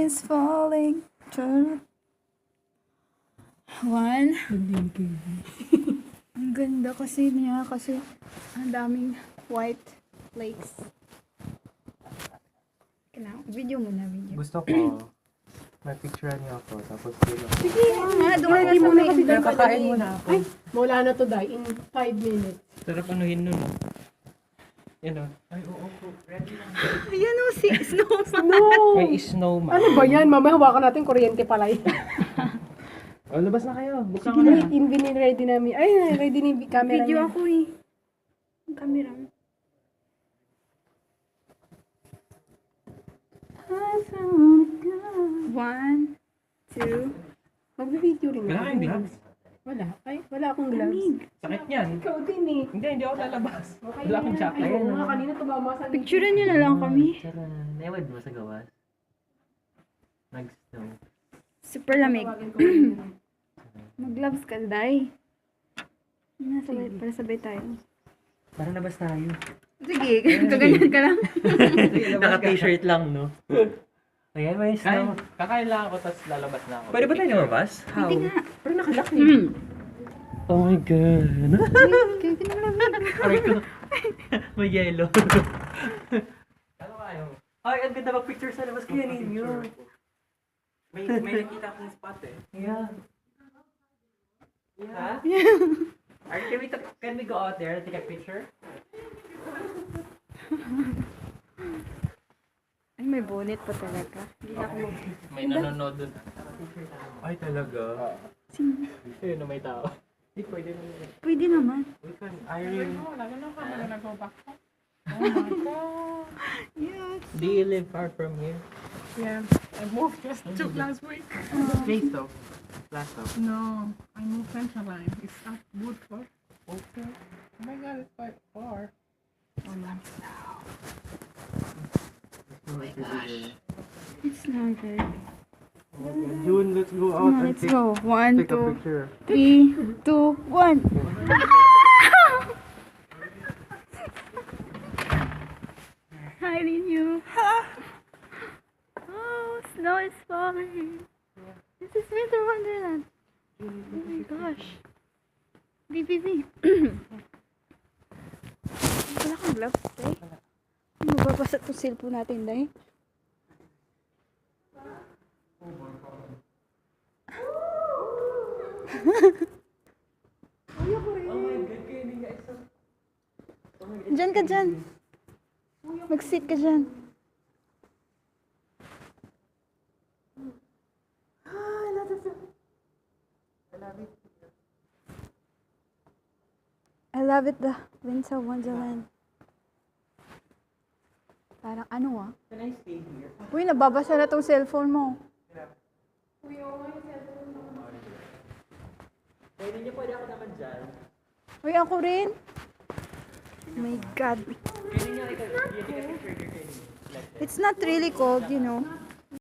is falling. One. Ang ganda kasi niya kasi ang daming white flakes. Video mo na, video. Gusto ko, may picture niyo ako, tapos yun ako. Sige, doon Ready mo na kasi Pero doon kakain muna ako. Ay, wala na to, Day. In 5 minutes. Sarap anuhin nun. Yan o. Ay, oo po. Ready lang. Ayan o, si Snowman. No! May snowman. Ano ba yan? Mamaya hawakan natin kuryente pala yun. O, labas na kayo. Buksan Sige ko na, na. ready namin. Ay, ready ni camera Video niya. ako eh. Ang camera mo. One, two. Mag-video rin Wala ako. kayong gloves? Wala. Ay, wala akong gloves. Sakit yan. Ikaw din eh. Hindi ako lalabas. Okay Wala akong na. jacket. Ay, oo nga, kanina tumama sa Picturean nyo na lang kami. Tara, naiwad mo sa gawas. Nag-snow. Super lamig. Tawagin ko kanina. Mag-gloves ka, Day. Sabay, para sabay tayo. Para labas tayo. Sige, kaganyan ka lang. Naka-t-shirt lang, no? Ayan, may Kain, snow. kakain lang ako, tapos lalabas na ako. Pwede ba tayo lumabas? How? Hindi nga. Pero nakalock niya. Oh my God. Kaya kinalamig. Aray ko. May yellow. Ano kayo? Ay, ang ganda mag-picture sa labas kaya ninyo. May nakita akong spot eh. Yeah. Ha? Can we go out there and take a picture? Ay, may bonnet pa talaga. Hindi na ako May nanonood dun. Ay, talaga? Sino? Ayun na may tao. Hindi pwede na. Pwede naman. We can iron. Yes. Do you live far from here? Yeah, I moved just last week. Place though. Last though. No, I moved Central Line. It's up Woodford. Okay. Oh my god, it's quite far. Oh my It's not good. June, let's go out Come on, and let's go. One, take a two, picture. 3, 2, 1. Hi, Linyu. Oh, snow is falling. This is Winter Wonderland. Oh my gosh. BBB. Wala kang gloves, Day. Mababasa itong cellphone natin, Day. Diyan ka dyan. Mag-sit ka dyan. I love it, the Winter Wonderland. Parang ano ah? Can I stay here? Uy, nababasa na tong cellphone mo. Pwede niyo, pwede ako naman dyan. Uy, ako rin. Oh my God. Pwede niyo, take a picture here. It's not really cold, you know.